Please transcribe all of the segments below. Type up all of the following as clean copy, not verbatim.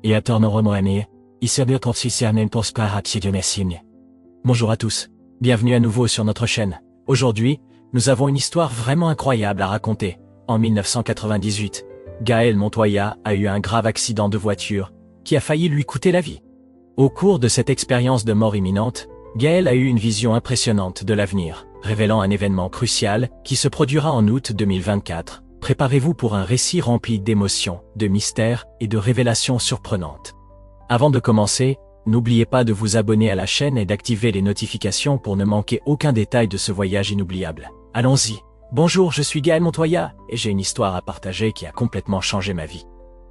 et attorno-romoane, Bonjour à tous. Bienvenue à nouveau sur notre chaîne. Aujourd'hui, nous avons une histoire vraiment incroyable à raconter. En 1998, Gaël Montoya a eu un grave accident de voiture qui a failli lui coûter la vie. Au cours de cette expérience de mort imminente, Gaël a eu une vision impressionnante de l'avenir, révélant un événement crucial qui se produira en août 2024. Préparez-vous pour un récit rempli d'émotions, de mystères et de révélations surprenantes. Avant de commencer, n'oubliez pas de vous abonner à la chaîne et d'activer les notifications pour ne manquer aucun détail de ce voyage inoubliable. Allons-y. Bonjour, je suis Gaël Montoya et j'ai une histoire à partager qui a complètement changé ma vie.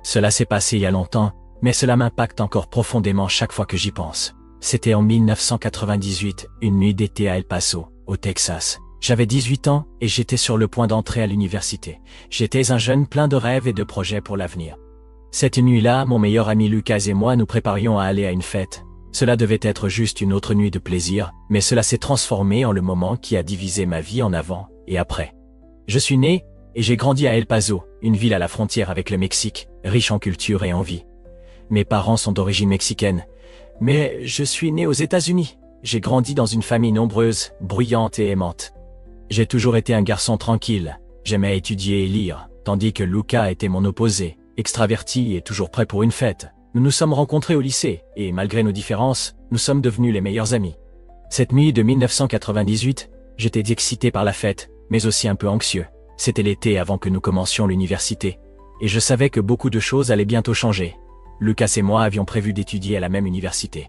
Cela s'est passé il y a longtemps, mais cela m'impacte encore profondément chaque fois que j'y pense. C'était en 1998, une nuit d'été à El Paso, au Texas. J'avais 18 ans et j'étais sur le point d'entrer à l'université. J'étais un jeune plein de rêves et de projets pour l'avenir. Cette nuit-là, mon meilleur ami Lucas et moi nous préparions à aller à une fête. Cela devait être juste une autre nuit de plaisir, mais cela s'est transformé en le moment qui a divisé ma vie en avant et après. Je suis né et j'ai grandi à El Paso, une ville à la frontière avec le Mexique, riche en culture et en vie. Mes parents sont d'origine mexicaine, mais je suis né aux États-Unis. J'ai grandi dans une famille nombreuse, bruyante et aimante. J'ai toujours été un garçon tranquille, j'aimais étudier et lire, tandis que Lucas était mon opposé, extraverti et toujours prêt pour une fête. Nous nous sommes rencontrés au lycée, et malgré nos différences, nous sommes devenus les meilleurs amis. Cette nuit de 1998, j'étais excité par la fête, mais aussi un peu anxieux. C'était l'été avant que nous commencions l'université, et je savais que beaucoup de choses allaient bientôt changer. Lucas et moi avions prévu d'étudier à la même université.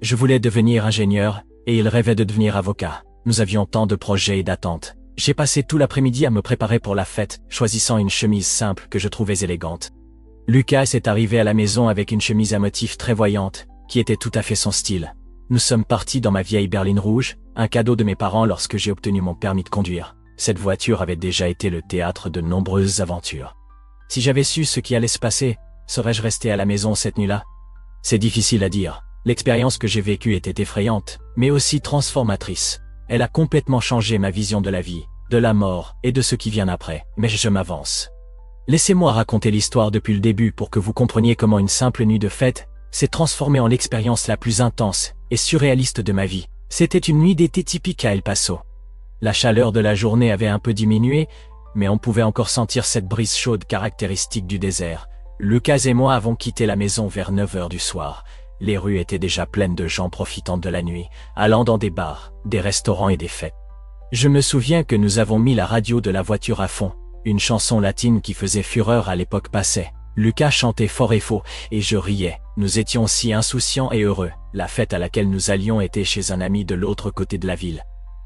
Je voulais devenir ingénieur, et il rêvait de devenir avocat. Nous avions tant de projets et d'attentes. J'ai passé tout l'après-midi à me préparer pour la fête, choisissant une chemise simple que je trouvais élégante. Lucas est arrivé à la maison avec une chemise à motifs très voyante, qui était tout à fait son style. Nous sommes partis dans ma vieille berline rouge, un cadeau de mes parents lorsque j'ai obtenu mon permis de conduire. Cette voiture avait déjà été le théâtre de nombreuses aventures. Si j'avais su ce qui allait se passer, serais-je resté à la maison cette nuit-là? C'est difficile à dire. L'expérience que j'ai vécue était effrayante, mais aussi transformatrice. Elle a complètement changé ma vision de la vie, de la mort et de ce qui vient après, mais je m'avance. Laissez-moi raconter l'histoire depuis le début pour que vous compreniez comment une simple nuit de fête s'est transformée en l'expérience la plus intense et surréaliste de ma vie. C'était une nuit d'été typique à El Paso. La chaleur de la journée avait un peu diminué, mais on pouvait encore sentir cette brise chaude caractéristique du désert. Lucas et moi avons quitté la maison vers 9 h du soir. Les rues étaient déjà pleines de gens profitant de la nuit, allant dans des bars, des restaurants et des fêtes. Je me souviens que nous avons mis la radio de la voiture à fond. Une chanson latine qui faisait fureur à l'époque passait. Lucas chantait fort et faux, et je riais. Nous étions si insouciants et heureux. La fête à laquelle nous allions était chez un ami de l'autre côté de la ville.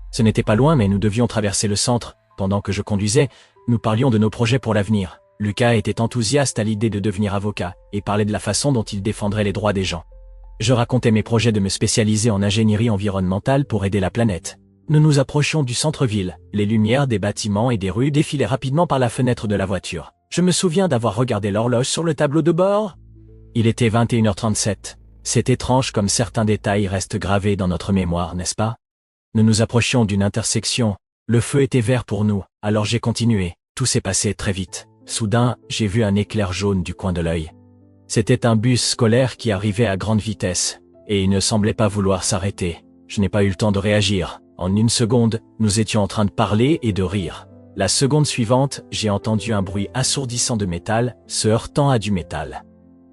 Ce n'était pas loin, mais nous devions traverser le centre. Pendant que je conduisais, nous parlions de nos projets pour l'avenir. Lucas était enthousiaste à l'idée de devenir avocat, et parlait de la façon dont il défendrait les droits des gens. Je racontais mes projets de me spécialiser en ingénierie environnementale pour aider la planète. Nous nous approchions du centre-ville, les lumières des bâtiments et des rues défilaient rapidement par la fenêtre de la voiture. Je me souviens d'avoir regardé l'horloge sur le tableau de bord. Il était 21 h 37. C'est étrange comme certains détails restent gravés dans notre mémoire, n'est-ce pas? Nous nous approchions d'une intersection. Le feu était vert pour nous, alors j'ai continué. Tout s'est passé très vite. Soudain, j'ai vu un éclair jaune du coin de l'œil. C'était un bus scolaire qui arrivait à grande vitesse, et il ne semblait pas vouloir s'arrêter. Je n'ai pas eu le temps de réagir. En une seconde, nous étions en train de parler et de rire. La seconde suivante, j'ai entendu un bruit assourdissant de métal, se heurtant à du métal.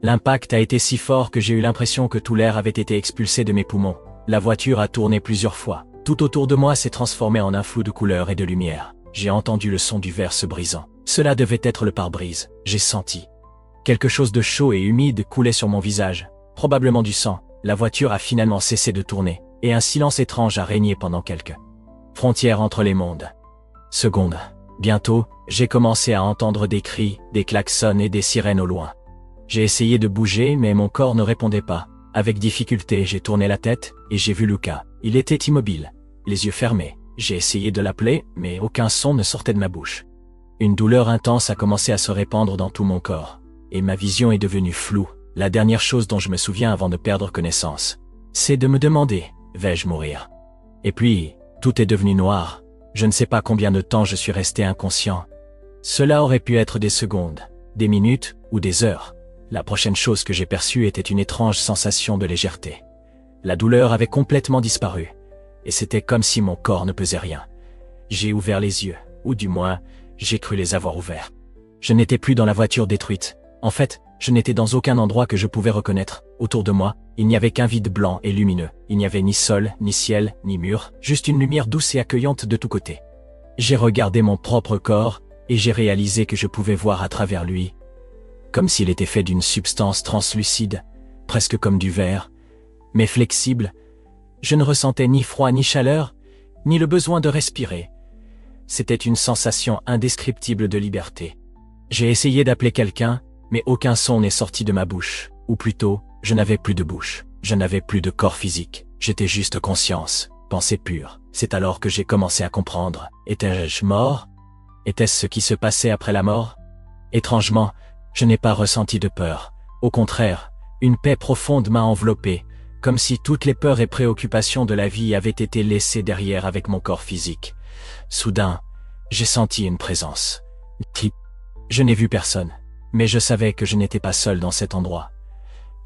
L'impact a été si fort que j'ai eu l'impression que tout l'air avait été expulsé de mes poumons. La voiture a tourné plusieurs fois. Tout autour de moi s'est transformé en un flou de couleurs et de lumière. J'ai entendu le son du verre se brisant. Cela devait être le pare-brise. J'ai senti. Quelque chose de chaud et humide coulait sur mon visage. Probablement du sang. La voiture a finalement cessé de tourner. Et un silence étrange a régné pendant quelques frontières entre les mondes. Secondes. Bientôt, j'ai commencé à entendre des cris, des klaxons et des sirènes au loin. J'ai essayé de bouger mais mon corps ne répondait pas. Avec difficulté, j'ai tourné la tête et j'ai vu Lucas. Il était immobile, les yeux fermés. J'ai essayé de l'appeler, mais aucun son ne sortait de ma bouche. Une douleur intense a commencé à se répandre dans tout mon corps. Et ma vision est devenue floue. La dernière chose dont je me souviens avant de perdre connaissance, c'est de me demander, vais-je mourir? Et puis, tout est devenu noir. Je ne sais pas combien de temps je suis resté inconscient. Cela aurait pu être des secondes, des minutes ou des heures. La prochaine chose que j'ai perçue était une étrange sensation de légèreté. La douleur avait complètement disparu, et c'était comme si mon corps ne pesait rien. J'ai ouvert les yeux, ou du moins, j'ai cru les avoir ouverts. Je n'étais plus dans la voiture détruite. En fait, je n'étais dans aucun endroit que je pouvais reconnaître. Autour de moi, il n'y avait qu'un vide blanc et lumineux. Il n'y avait ni sol, ni ciel, ni mur, juste une lumière douce et accueillante de tous côtés. J'ai regardé mon propre corps, et j'ai réalisé que je pouvais voir à travers lui, comme s'il était fait d'une substance translucide, presque comme du verre, mais flexible. Je ne ressentais ni froid ni chaleur, ni le besoin de respirer. C'était une sensation indescriptible de liberté. J'ai essayé d'appeler quelqu'un, mais aucun son n'est sorti de ma bouche. Ou plutôt, je n'avais plus de bouche. Je n'avais plus de corps physique. J'étais juste conscience, pensée pure. C'est alors que j'ai commencé à comprendre. Étais-je mort? Était-ce ce qui se passait après la mort? Étrangement, je n'ai pas ressenti de peur. Au contraire, une paix profonde m'a enveloppé, comme si toutes les peurs et préoccupations de la vie avaient été laissées derrière avec mon corps physique. Soudain, j'ai senti une présence. Je n'ai vu personne, mais je savais que je n'étais pas seul dans cet endroit.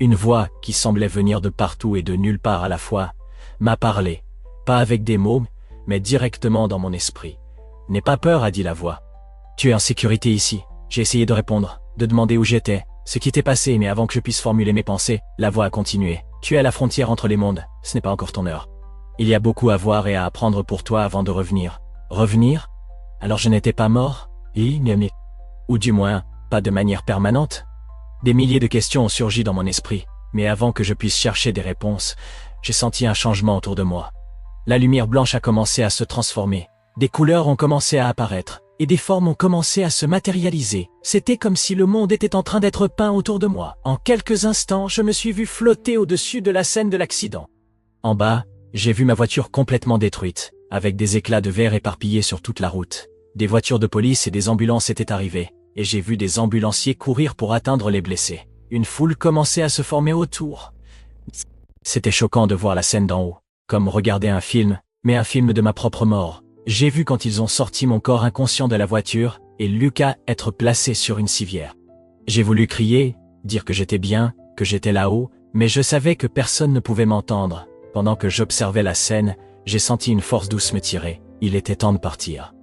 Une voix qui semblait venir de partout et de nulle part à la fois m'a parlé, pas avec des mots, mais directement dans mon esprit. « N'aie pas peur », a dit la voix. « Tu es en sécurité ici. » J'ai essayé de répondre, de demander où j'étais, ce qui était passé, mais avant que je puisse formuler mes pensées, la voix a continué. « Tu es à la frontière entre les mondes, ce n'est pas encore ton heure. Il y a beaucoup à voir et à apprendre pour toi avant de revenir. » Revenir? Alors je n'étais pas mort? Ou du moins, pas de manière permanente? Des milliers de questions ont surgi dans mon esprit, mais avant que je puisse chercher des réponses, j'ai senti un changement autour de moi. La lumière blanche a commencé à se transformer, des couleurs ont commencé à apparaître, et des formes ont commencé à se matérialiser. C'était comme si le monde était en train d'être peint autour de moi. En quelques instants, je me suis vu flotter au-dessus de la scène de l'accident. En bas, j'ai vu ma voiture complètement détruite, avec des éclats de verre éparpillés sur toute la route. Des voitures de police et des ambulances étaient arrivées, et j'ai vu des ambulanciers courir pour atteindre les blessés. Une foule commençait à se former autour. C'était choquant de voir la scène d'en haut, comme regarder un film, mais un film de ma propre mort. J'ai vu quand ils ont sorti mon corps inconscient de la voiture, et Lucas être placé sur une civière. J'ai voulu crier, dire que j'étais bien, que j'étais là-haut, mais je savais que personne ne pouvait m'entendre. Pendant que j'observais la scène, j'ai senti une force douce me tirer. Il était temps de partir.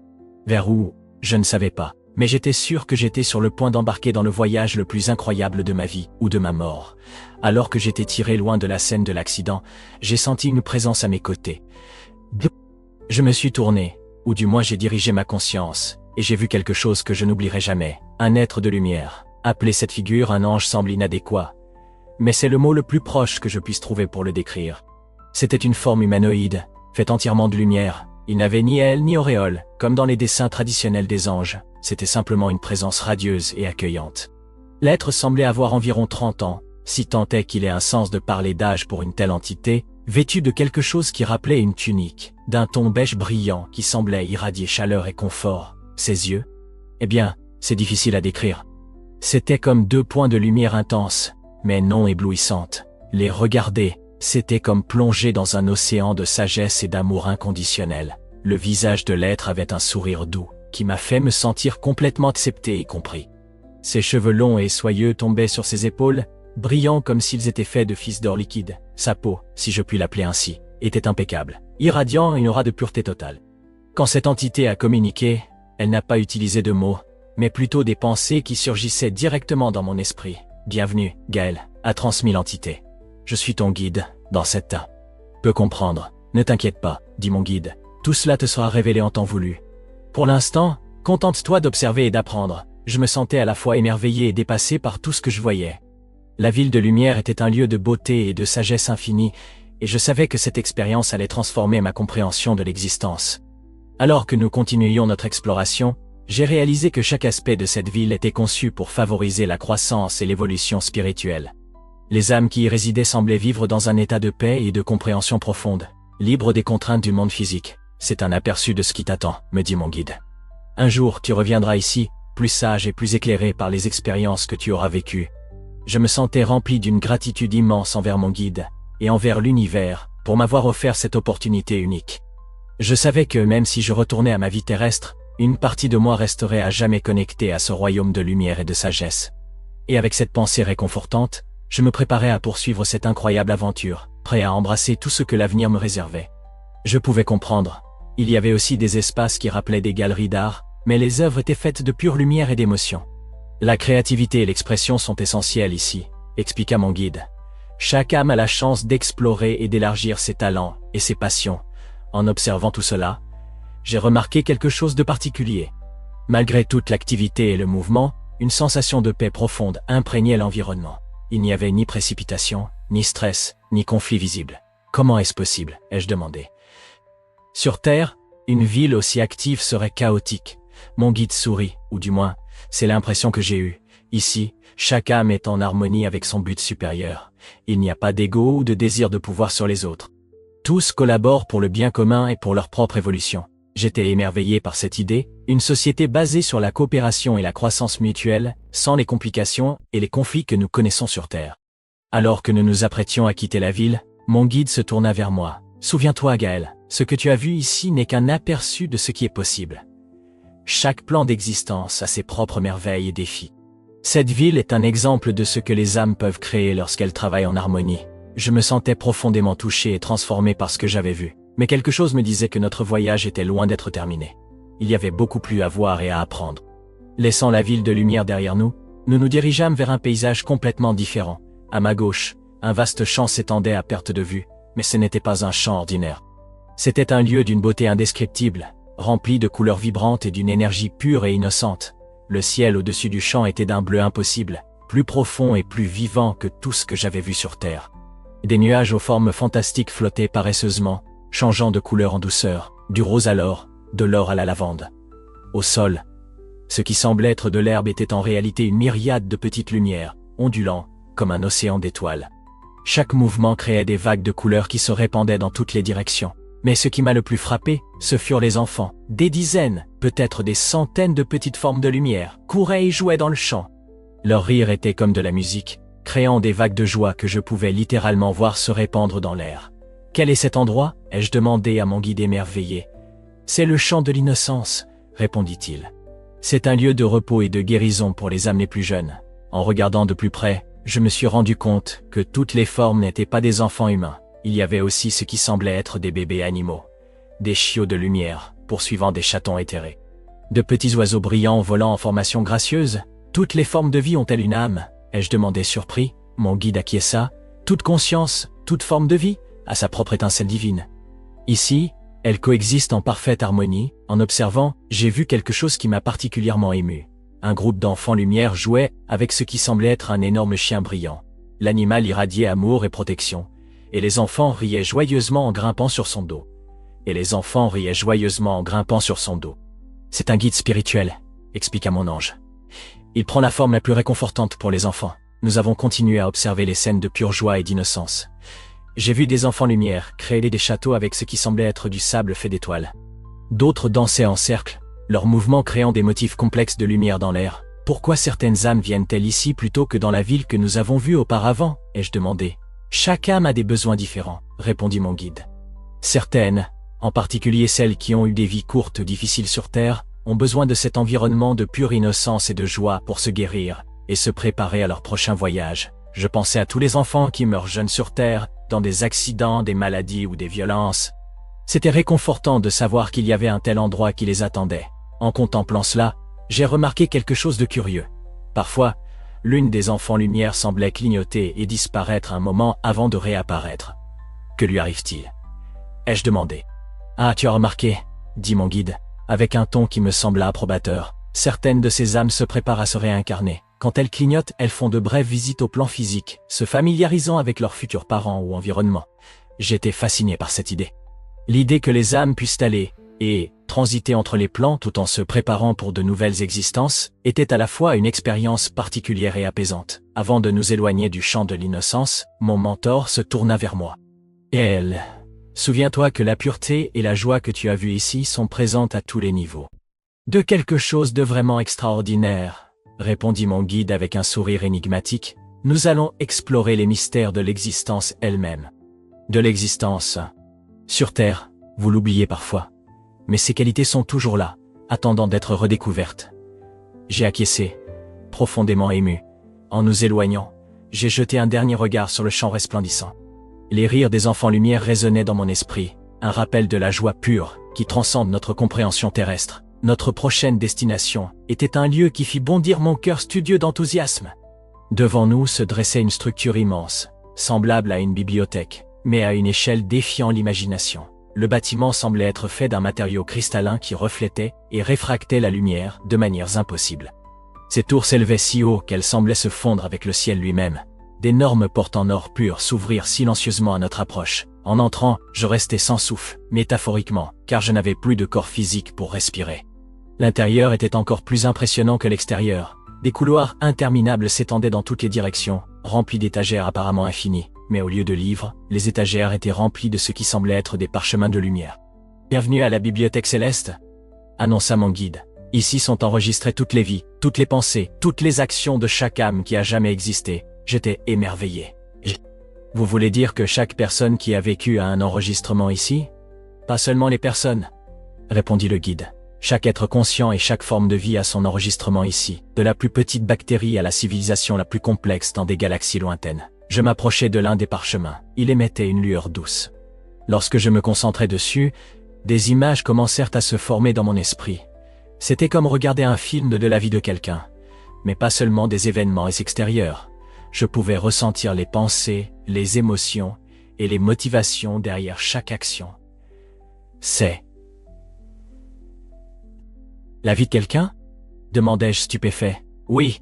Vers où? Je ne savais pas. Mais j'étais sûr que j'étais sur le point d'embarquer dans le voyage le plus incroyable de ma vie, ou de ma mort. Alors que j'étais tiré loin de la scène de l'accident, j'ai senti une présence à mes côtés. Je me suis tourné, ou du moins j'ai dirigé ma conscience, et j'ai vu quelque chose que je n'oublierai jamais. Un être de lumière. Appeler cette figure un ange semble inadéquat. Mais c'est le mot le plus proche que je puisse trouver pour le décrire. C'était une forme humanoïde, faite entièrement de lumière. Il n'avait ni aile ni auréole, comme dans les dessins traditionnels des anges. C'était simplement une présence radieuse et accueillante. L'être semblait avoir environ 30 ans, si tant est qu'il ait un sens de parler d'âge pour une telle entité, vêtu de quelque chose qui rappelait une tunique, d'un ton beige brillant qui semblait irradier chaleur et confort. Ses yeux? Eh bien, c'est difficile à décrire. C'était comme deux points de lumière intense, mais non éblouissantes. Les regarder, c'était comme plonger dans un océan de sagesse et d'amour inconditionnel. Le visage de l'être avait un sourire doux, qui m'a fait me sentir complètement accepté et compris. Ses cheveux longs et soyeux tombaient sur ses épaules, brillants comme s'ils étaient faits de fils d'or liquide. Sa peau, si je puis l'appeler ainsi, était impeccable, irradiant une aura de pureté totale. Quand cette entité a communiqué, elle n'a pas utilisé de mots, mais plutôt des pensées qui surgissaient directement dans mon esprit. « Bienvenue, Gaël », a transmis l'entité. « Je suis ton guide, dans cet tas. »« Peux comprendre, ne t'inquiète pas », dit mon guide. « Tout cela te sera révélé en temps voulu. Pour l'instant, contente-toi d'observer et d'apprendre. » Je me sentais à la fois émerveillé et dépassé par tout ce que je voyais. La ville de lumière était un lieu de beauté et de sagesse infinie, et je savais que cette expérience allait transformer ma compréhension de l'existence. Alors que nous continuions notre exploration, j'ai réalisé que chaque aspect de cette ville était conçu pour favoriser la croissance et l'évolution spirituelle. Les âmes qui y résidaient semblaient vivre dans un état de paix et de compréhension profonde, libres des contraintes du monde physique. « C'est un aperçu de ce qui t'attend », me dit mon guide. « Un jour, tu reviendras ici, plus sage et plus éclairé par les expériences que tu auras vécues. » Je me sentais rempli d'une gratitude immense envers mon guide, et envers l'univers, pour m'avoir offert cette opportunité unique. Je savais que même si je retournais à ma vie terrestre, une partie de moi resterait à jamais connectée à ce royaume de lumière et de sagesse. Et avec cette pensée réconfortante, je me préparais à poursuivre cette incroyable aventure, prêt à embrasser tout ce que l'avenir me réservait. Je pouvais comprendre. Il y avait aussi des espaces qui rappelaient des galeries d'art, mais les œuvres étaient faites de pure lumière et d'émotion. La créativité et l'expression sont essentielles ici, expliqua mon guide. Chaque âme a la chance d'explorer et d'élargir ses talents et ses passions. En observant tout cela, j'ai remarqué quelque chose de particulier. Malgré toute l'activité et le mouvement, une sensation de paix profonde imprégnait l'environnement. Il n'y avait ni précipitation, ni stress, ni conflit visible. Comment est-ce possible? Ai-je demandé. Sur Terre, une ville aussi active serait chaotique. Mon guide sourit, ou du moins, c'est l'impression que j'ai eue. Ici, chaque âme est en harmonie avec son but supérieur. Il n'y a pas d'ego ou de désir de pouvoir sur les autres. Tous collaborent pour le bien commun et pour leur propre évolution. J'étais émerveillé par cette idée, une société basée sur la coopération et la croissance mutuelle, sans les complications et les conflits que nous connaissons sur Terre. Alors que nous nous apprêtions à quitter la ville, mon guide se tourna vers moi. « Souviens-toi, Gaël, ce que tu as vu ici n'est qu'un aperçu de ce qui est possible. Chaque plan d'existence a ses propres merveilles et défis. Cette ville est un exemple de ce que les âmes peuvent créer lorsqu'elles travaillent en harmonie. » Je me sentais profondément touché et transformé par ce que j'avais vu. Mais quelque chose me disait que notre voyage était loin d'être terminé. Il y avait beaucoup plus à voir et à apprendre. Laissant la ville de lumière derrière nous, nous nous dirigeâmes vers un paysage complètement différent. À ma gauche, un vaste champ s'étendait à perte de vue, mais ce n'était pas un champ ordinaire. C'était un lieu d'une beauté indescriptible, rempli de couleurs vibrantes et d'une énergie pure et innocente. Le ciel au-dessus du champ était d'un bleu impossible, plus profond et plus vivant que tout ce que j'avais vu sur Terre. Des nuages aux formes fantastiques flottaient paresseusement, changeant de couleur en douceur, du rose à l'or, de l'or à la lavande. Au sol, ce qui semblait être de l'herbe était en réalité une myriade de petites lumières, ondulant, comme un océan d'étoiles. Chaque mouvement créait des vagues de couleurs qui se répandaient dans toutes les directions. Mais ce qui m'a le plus frappé, ce furent les enfants. Des dizaines, peut-être des centaines de petites formes de lumière, couraient et jouaient dans le champ. Leur rire était comme de la musique, créant des vagues de joie que je pouvais littéralement voir se répandre dans l'air. « Quel est cet endroit ?» ai-je demandé à mon guide émerveillé. « C'est le champ de l'innocence », répondit-il. « C'est un lieu de repos et de guérison pour les âmes les plus jeunes. » En regardant de plus près, je me suis rendu compte que toutes les formes n'étaient pas des enfants humains. Il y avait aussi ce qui semblait être des bébés animaux. Des chiots de lumière, poursuivant des chatons éthérés. De petits oiseaux brillants volant en formation gracieuse. Toutes les formes de vie ont-elles une âme ? Ai-je demandé surpris. Mon guide acquiesça. Toute conscience, toute forme de vie, a sa propre étincelle divine. Ici, elles coexistent en parfaite harmonie. En observant, j'ai vu quelque chose qui m'a particulièrement ému. Un groupe d'enfants lumière jouait avec ce qui semblait être un énorme chien brillant. L'animal irradiait amour et protection. Et les enfants riaient joyeusement en grimpant sur son dos. C'est un guide spirituel, expliqua mon ange. Il prend la forme la plus réconfortante pour les enfants. Nous avons continué à observer les scènes de pure joie et d'innocence. J'ai vu des enfants lumière créer des châteaux avec ce qui semblait être du sable fait d'étoiles. D'autres dansaient en cercle, leurs mouvements créant des motifs complexes de lumière dans l'air. Pourquoi certaines âmes viennent-elles ici plutôt que dans la ville que nous avons vue auparavant ? Ai-je demandé. Chaque âme a des besoins différents, répondit mon guide. Certaines, en particulier celles qui ont eu des vies courtes difficiles sur Terre, ont besoin de cet environnement de pure innocence et de joie pour se guérir et se préparer à leur prochain voyage. Je pensais à tous les enfants qui meurent jeunes sur Terre, dans des accidents, des maladies ou des violences. C'était réconfortant de savoir qu'il y avait un tel endroit qui les attendait. En contemplant cela, j'ai remarqué quelque chose de curieux. Parfois, l'une des enfants lumière semblait clignoter et disparaître un moment avant de réapparaître. Que lui arrive-t-il ? Ai-je demandé. Ah, tu as remarqué, dit mon guide, avec un ton qui me sembla approbateur. Certaines de ces âmes se préparent à se réincarner. Quand elles clignotent, elles font de brèves visites au plan physique, se familiarisant avec leurs futurs parents ou environnement. J'étais fasciné par cette idée. L'idée que les âmes puissent aller et transiter entre les plans tout en se préparant pour de nouvelles existences était à la fois une expérience particulière et apaisante. Avant de nous éloigner du champ de l'innocence, mon mentor se tourna vers moi. Et elle, souviens-toi que la pureté et la joie que tu as vues ici sont présentes à tous les niveaux. De quelque chose de vraiment extraordinaire, répondit mon guide avec un sourire énigmatique. Nous allons explorer les mystères de l'existence elle-même. De l'existence. Sur Terre, vous l'oubliez parfois. Mais ces qualités sont toujours là, attendant d'être redécouvertes. J'ai acquiescé, profondément ému. En nous éloignant, j'ai jeté un dernier regard sur le champ resplendissant. Les rires des enfants lumière résonnaient dans mon esprit, un rappel de la joie pure qui transcende notre compréhension terrestre. Notre prochaine destination était un lieu qui fit bondir mon cœur studieux d'enthousiasme. Devant nous se dressait une structure immense, semblable à une bibliothèque, mais à une échelle défiant l'imagination. Le bâtiment semblait être fait d'un matériau cristallin qui reflétait et réfractait la lumière de manières impossibles. Ces tours s'élevaient si haut qu'elles semblaient se fondre avec le ciel lui-même. D'énormes portes en or pur s'ouvrirent silencieusement à notre approche. En entrant, je restais sans souffle, métaphoriquement, car je n'avais plus de corps physique pour respirer. L'intérieur était encore plus impressionnant que l'extérieur. Des couloirs interminables s'étendaient dans toutes les directions, remplis d'étagères apparemment infinies, mais au lieu de livres, les étagères étaient remplies de ce qui semblait être des parchemins de lumière. « Bienvenue à la Bibliothèque Céleste », annonça mon guide. « Ici sont enregistrées toutes les vies, toutes les pensées, toutes les actions de chaque âme qui a jamais existé. » J'étais émerveillé. « Vous voulez dire que chaque personne qui a vécu a un enregistrement ici ? » « Pas seulement les personnes, » répondit le guide. « Chaque être conscient et chaque forme de vie a son enregistrement ici, de la plus petite bactérie à la civilisation la plus complexe dans des galaxies lointaines. » Je m'approchai de l'un des parchemins. Il émettait une lueur douce. Lorsque je me concentrai dessus, des images commencèrent à se former dans mon esprit. C'était comme regarder un film de la vie de quelqu'un, mais pas seulement des événements extérieurs. Je pouvais ressentir les pensées, les émotions et les motivations derrière chaque action. C'est la vie de quelqu'un ? Demandai-je stupéfait. Oui,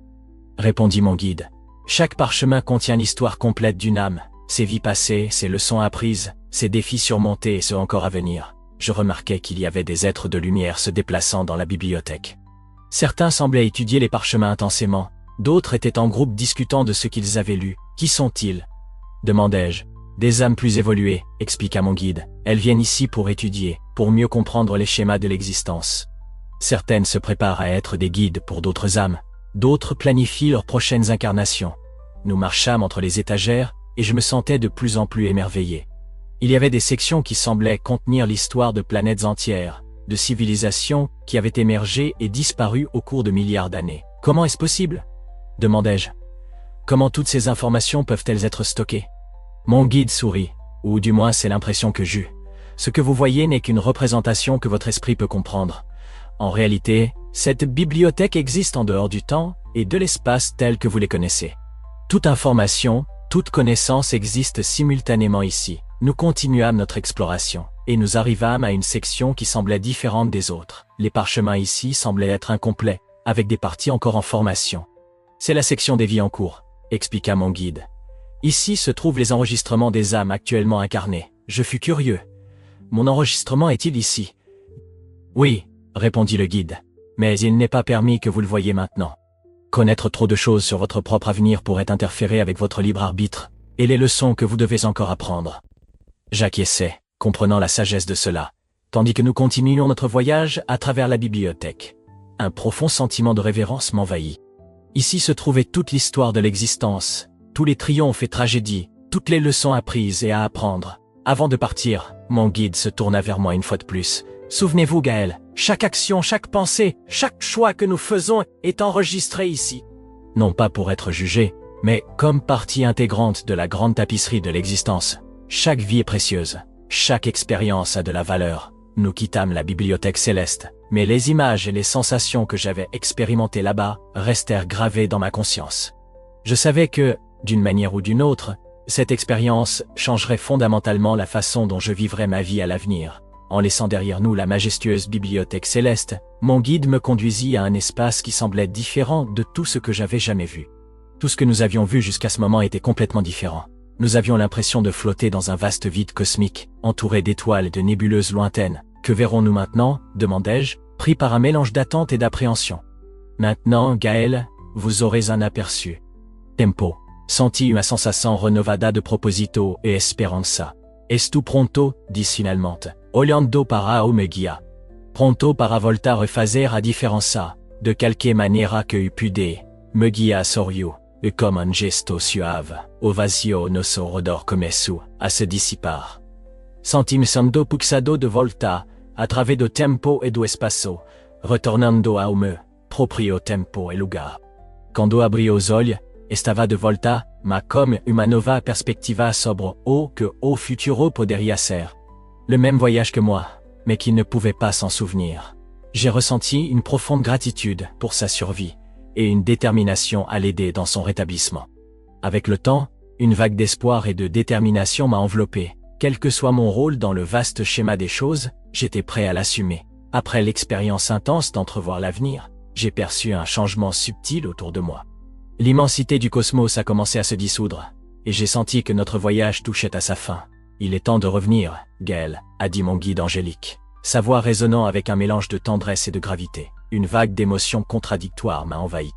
répondit mon guide. Chaque parchemin contient l'histoire complète d'une âme, ses vies passées, ses leçons apprises, ses défis surmontés et ceux encore à venir. Je remarquai qu'il y avait des êtres de lumière se déplaçant dans la bibliothèque. Certains semblaient étudier les parchemins intensément, d'autres étaient en groupe discutant de ce qu'ils avaient lu. Qui sont-ils ? Demandai-je. Des âmes plus évoluées, expliqua mon guide. Elles viennent ici pour étudier, pour mieux comprendre les schémas de l'existence. Certaines se préparent à être des guides pour d'autres âmes. D'autres planifient leurs prochaines incarnations. Nous marchâmes entre les étagères et je me sentais de plus en plus émerveillé. Il y avait des sections qui semblaient contenir l'histoire de planètes entières, de civilisations qui avaient émergé et disparu au cours de milliards d'années. Comment est-ce possible ? Demandai-je. Comment toutes ces informations peuvent-elles être stockées ? Mon guide sourit, ou du moins c'est l'impression que j'eus. Ce que vous voyez n'est qu'une représentation que votre esprit peut comprendre. En réalité, cette bibliothèque existe en dehors du temps et de l'espace tel que vous les connaissez. Toute information, toute connaissance existe simultanément ici. Nous continuâmes notre exploration, et nous arrivâmes à une section qui semblait différente des autres. Les parchemins ici semblaient être incomplets, avec des parties encore en formation. C'est la section des vies en cours, expliqua mon guide. Ici se trouvent les enregistrements des âmes actuellement incarnées. Je fus curieux. Mon enregistrement est-il ici ? Oui, répondit le guide. Mais il n'est pas permis que vous le voyiez maintenant. Connaître trop de choses sur votre propre avenir pourrait interférer avec votre libre arbitre, et les leçons que vous devez encore apprendre. J'acquiesçais, comprenant la sagesse de cela, tandis que nous continuions notre voyage à travers la bibliothèque. Un profond sentiment de révérence m'envahit. Ici se trouvait toute l'histoire de l'existence, tous les triomphes et tragédies, toutes les leçons apprises et à apprendre. Avant de partir, mon guide se tourna vers moi une fois de plus. Souvenez-vous, Gaël, chaque action, chaque pensée, chaque choix que nous faisons est enregistré ici. Non pas pour être jugé, mais comme partie intégrante de la grande tapisserie de l'existence. Chaque vie est précieuse, chaque expérience a de la valeur. Nous quittâmes la bibliothèque céleste, mais les images et les sensations que j'avais expérimentées là-bas restèrent gravées dans ma conscience. Je savais que, d'une manière ou d'une autre, cette expérience changerait fondamentalement la façon dont je vivrais ma vie à l'avenir. En laissant derrière nous la majestueuse bibliothèque céleste, mon guide me conduisit à un espace qui semblait différent de tout ce que j'avais jamais vu. Tout ce que nous avions vu jusqu'à ce moment était complètement différent. Nous avions l'impression de flotter dans un vaste vide cosmique, entouré d'étoiles et de nébuleuses lointaines. Que verrons-nous maintenant ? Demandai-je, pris par un mélange d'attente et d'appréhension. Maintenant, Gaël, vous aurez un aperçu. Tempo. Senti uma sensação renovada de proposito e esperança. Estu pronto, disse finalement. Olhando para o me guia. Pronto para voltar a fazer a diferença, de qualquer maneira que eu puder. Me guia sorriu, e comme un gesto suave, o vazio nosso redor começou a se dissipar. Sentim sendo puxado de volta, através do tempo e do espaço, retornando ao meu proprio tempo e lugar. Quando abri os olhos, Estava de volta, ma comme uma nova perspectiva sobre o que o futuro poderia ser. Le même voyage que moi, mais qu'il ne pouvait pas s'en souvenir. J'ai ressenti une profonde gratitude pour sa survie et une détermination à l'aider dans son rétablissement. Avec le temps, une vague d'espoir et de détermination m'a enveloppé. Quel que soit mon rôle dans le vaste schéma des choses, j'étais prêt à l'assumer. Après l'expérience intense d'entrevoir l'avenir, j'ai perçu un changement subtil autour de moi. L'immensité du cosmos a commencé à se dissoudre, et j'ai senti que notre voyage touchait à sa fin. Il est temps de revenir, Gaël, a dit mon guide angélique. Sa voix résonnant avec un mélange de tendresse et de gravité. Une vague d'émotions contradictoires m'a envahi.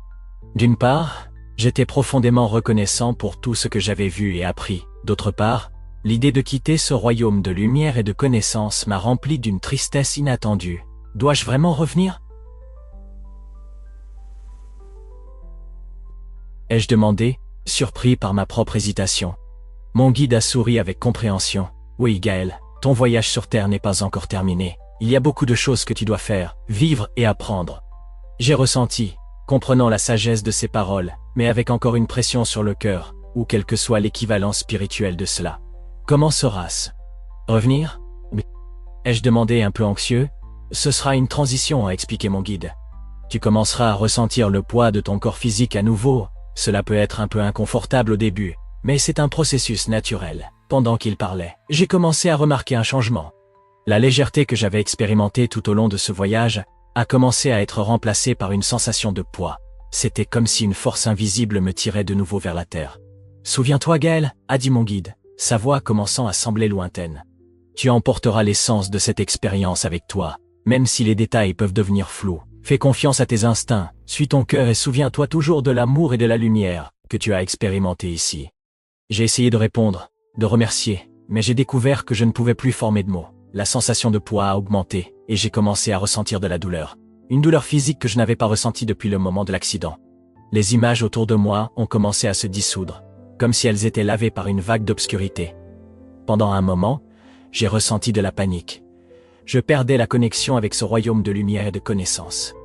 D'une part, j'étais profondément reconnaissant pour tout ce que j'avais vu et appris. D'autre part, l'idée de quitter ce royaume de lumière et de connaissance m'a rempli d'une tristesse inattendue. Dois-je vraiment revenir ? Ai-je demandé, surpris par ma propre hésitation. Mon guide a souri avec compréhension. Oui, Gaël, ton voyage sur Terre n'est pas encore terminé. Il y a beaucoup de choses que tu dois faire, vivre et apprendre. J'ai ressenti, comprenant la sagesse de ses paroles, mais avec encore une pression sur le cœur, ou quel que soit l'équivalent spirituel de cela. Comment sera-ce ? Revenir ? Ai-je demandé un peu anxieux ? Ce sera une transition, a expliqué mon guide. Tu commenceras à ressentir le poids de ton corps physique à nouveau. Cela peut être un peu inconfortable au début, mais c'est un processus naturel. Pendant qu'il parlait, j'ai commencé à remarquer un changement. La légèreté que j'avais expérimentée tout au long de ce voyage a commencé à être remplacée par une sensation de poids. C'était comme si une force invisible me tirait de nouveau vers la terre. « Souviens-toi, Gaël, a dit mon guide, sa voix commençant à sembler lointaine. Tu emporteras l'essence de cette expérience avec toi, même si les détails peuvent devenir flous. Fais confiance à tes instincts, suis ton cœur et souviens-toi toujours de l'amour et de la lumière que tu as expérimenté ici. » J'ai essayé de répondre, de remercier, mais j'ai découvert que je ne pouvais plus former de mots. La sensation de poids a augmenté, et j'ai commencé à ressentir de la douleur. Une douleur physique que je n'avais pas ressentie depuis le moment de l'accident. Les images autour de moi ont commencé à se dissoudre, comme si elles étaient lavées par une vague d'obscurité. Pendant un moment, j'ai ressenti de la panique. Je perdais la connexion avec ce royaume de lumière et de connaissance.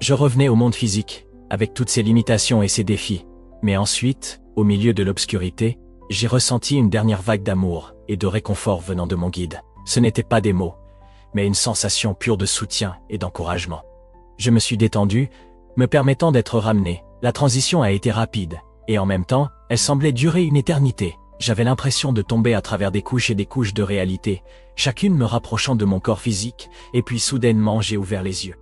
Je revenais au monde physique, avec toutes ses limitations et ses défis. Mais ensuite, au milieu de l'obscurité, j'ai ressenti une dernière vague d'amour et de réconfort venant de mon guide. Ce n'étaient pas des mots, mais une sensation pure de soutien et d'encouragement. Je me suis détendu, me permettant d'être ramené. La transition a été rapide, et en même temps, elle semblait durer une éternité. J'avais l'impression de tomber à travers des couches et des couches de réalité, chacune me rapprochant de mon corps physique, et puis soudainement j'ai ouvert les yeux.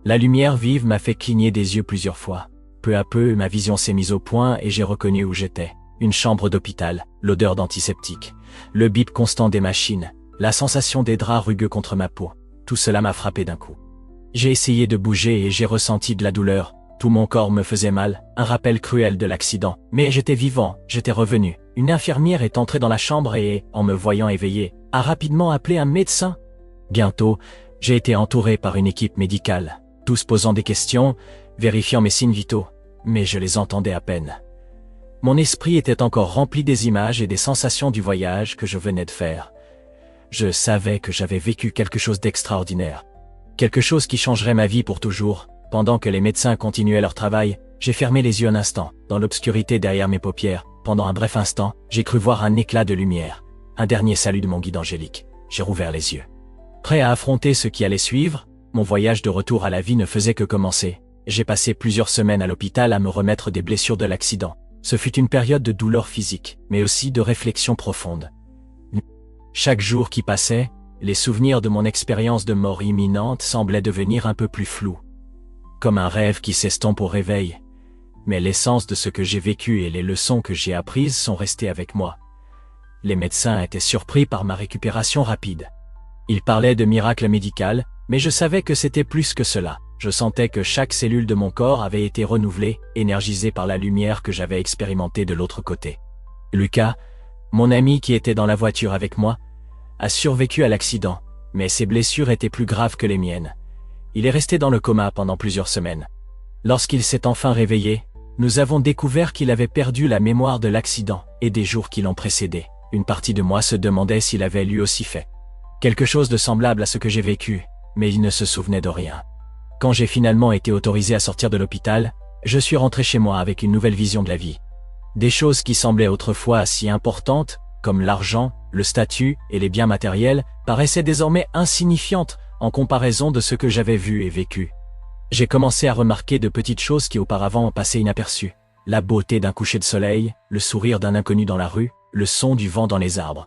La lumière vive m'a fait cligner des yeux plusieurs fois. Peu à peu, ma vision s'est mise au point et j'ai reconnu où j'étais. Une chambre d'hôpital, l'odeur d'antiseptique, le bip constant des machines, la sensation des draps rugueux contre ma peau. Tout cela m'a frappé d'un coup. J'ai essayé de bouger et j'ai ressenti de la douleur. Tout mon corps me faisait mal, un rappel cruel de l'accident. Mais j'étais vivant, j'étais revenu. Une infirmière est entrée dans la chambre et, en me voyant éveillé, a rapidement appelé un médecin. Bientôt, j'ai été entouré par une équipe médicale, tous posant des questions, vérifiant mes signes vitaux, mais je les entendais à peine. Mon esprit était encore rempli des images et des sensations du voyage que je venais de faire. Je savais que j'avais vécu quelque chose d'extraordinaire. Quelque chose qui changerait ma vie pour toujours. Pendant que les médecins continuaient leur travail, j'ai fermé les yeux un instant, dans l'obscurité derrière mes paupières. Pendant un bref instant, j'ai cru voir un éclat de lumière. Un dernier salut de mon guide angélique. J'ai rouvert les yeux. Prêt à affronter ce qui allait suivre, mon voyage de retour à la vie ne faisait que commencer. J'ai passé plusieurs semaines à l'hôpital à me remettre des blessures de l'accident. Ce fut une période de douleur physique, mais aussi de réflexion profonde. Chaque jour qui passait, les souvenirs de mon expérience de mort imminente semblaient devenir un peu plus flous. Comme un rêve qui s'estompe au réveil. Mais l'essence de ce que j'ai vécu et les leçons que j'ai apprises sont restées avec moi. Les médecins étaient surpris par ma récupération rapide. Ils parlaient de miracle médical, mais je savais que c'était plus que cela. Je sentais que chaque cellule de mon corps avait été renouvelée, énergisée par la lumière que j'avais expérimentée de l'autre côté. Lucas, mon ami qui était dans la voiture avec moi, a survécu à l'accident, mais ses blessures étaient plus graves que les miennes. Il est resté dans le coma pendant plusieurs semaines. Lorsqu'il s'est enfin réveillé, nous avons découvert qu'il avait perdu la mémoire de l'accident et des jours qui l'ont précédé. Une partie de moi se demandait s'il avait lui aussi fait quelque chose de semblable à ce que j'ai vécu, mais il ne se souvenait de rien. Quand j'ai finalement été autorisé à sortir de l'hôpital, je suis rentré chez moi avec une nouvelle vision de la vie. Des choses qui semblaient autrefois si importantes, comme l'argent, le statut et les biens matériels, paraissaient désormais insignifiantes en comparaison de ce que j'avais vu et vécu. J'ai commencé à remarquer de petites choses qui auparavant ont passé inaperçues. La beauté d'un coucher de soleil, le sourire d'un inconnu dans la rue, le son du vent dans les arbres.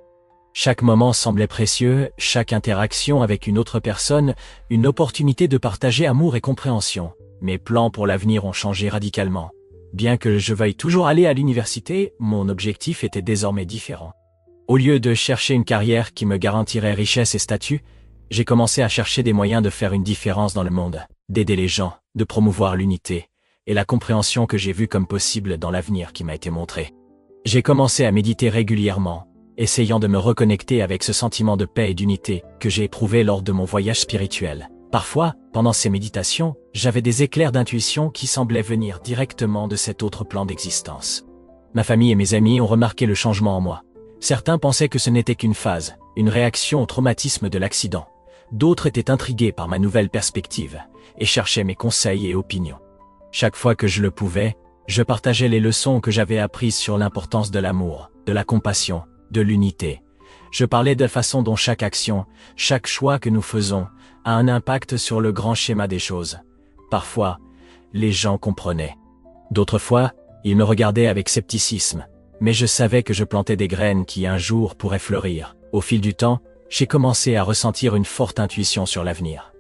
Chaque moment semblait précieux, chaque interaction avec une autre personne, une opportunité de partager amour et compréhension. Mes plans pour l'avenir ont changé radicalement. Bien que je veuille toujours aller à l'université, mon objectif était désormais différent. Au lieu de chercher une carrière qui me garantirait richesse et statut, j'ai commencé à chercher des moyens de faire une différence dans le monde, d'aider les gens, de promouvoir l'unité et la compréhension que j'ai vue comme possible dans l'avenir qui m'a été montré. J'ai commencé à méditer régulièrement, essayant de me reconnecter avec ce sentiment de paix et d'unité que j'ai éprouvé lors de mon voyage spirituel. Parfois, pendant ces méditations, j'avais des éclairs d'intuition qui semblaient venir directement de cet autre plan d'existence. Ma famille et mes amis ont remarqué le changement en moi. Certains pensaient que ce n'était qu'une phase, une réaction au traumatisme de l'accident. D'autres étaient intrigués par ma nouvelle perspective et cherchaient mes conseils et opinions. Chaque fois que je le pouvais, je partageais les leçons que j'avais apprises sur l'importance de l'amour, de la compassion, de l'unité. Je parlais de la façon dont chaque action, chaque choix que nous faisons, a un impact sur le grand schéma des choses. Parfois, les gens comprenaient. D'autres fois, ils me regardaient avec scepticisme, mais je savais que je plantais des graines qui un jour pourraient fleurir. Au fil du temps, j'ai commencé à ressentir une forte intuition sur l'avenir.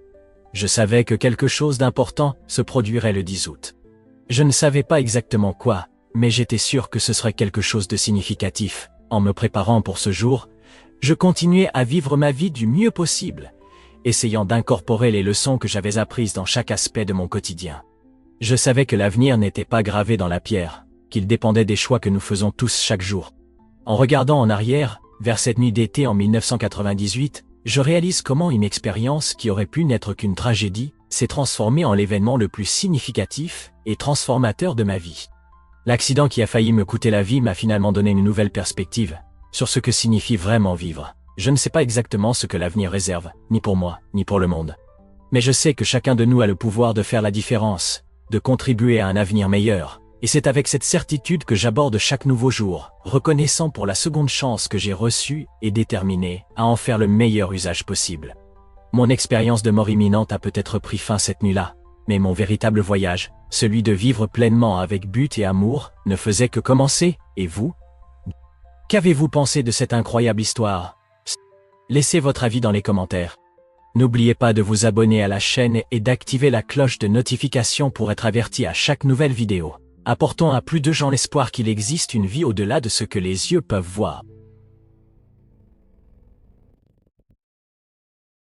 Je savais que quelque chose d'important se produirait le 10 août. Je ne savais pas exactement quoi, mais j'étais sûr que ce serait quelque chose de significatif. En me préparant pour ce jour, je continuais à vivre ma vie du mieux possible, essayant d'incorporer les leçons que j'avais apprises dans chaque aspect de mon quotidien. Je savais que l'avenir n'était pas gravé dans la pierre, qu'il dépendait des choix que nous faisons tous chaque jour. En regardant en arrière, vers cette nuit d'été en 1998, je réalise comment une expérience qui aurait pu n'être qu'une tragédie s'est transformée en l'événement le plus significatif et transformateur de ma vie. L'accident qui a failli me coûter la vie m'a finalement donné une nouvelle perspective sur ce que signifie vraiment vivre. Je ne sais pas exactement ce que l'avenir réserve, ni pour moi, ni pour le monde. Mais je sais que chacun de nous a le pouvoir de faire la différence, de contribuer à un avenir meilleur. Et c'est avec cette certitude que j'aborde chaque nouveau jour, reconnaissant pour la seconde chance que j'ai reçue et déterminé à en faire le meilleur usage possible. Mon expérience de mort imminente a peut-être pris fin cette nuit-là, mais mon véritable voyage, celui de vivre pleinement avec but et amour, ne faisait que commencer. Et vous? Qu'avez-vous pensé de cette incroyable histoire? Laissez votre avis dans les commentaires. N'oubliez pas de vous abonner à la chaîne et d'activer la cloche de notification pour être averti à chaque nouvelle vidéo. Apportons à plus de gens l'espoir qu'il existe une vie au-delà de ce que les yeux peuvent voir.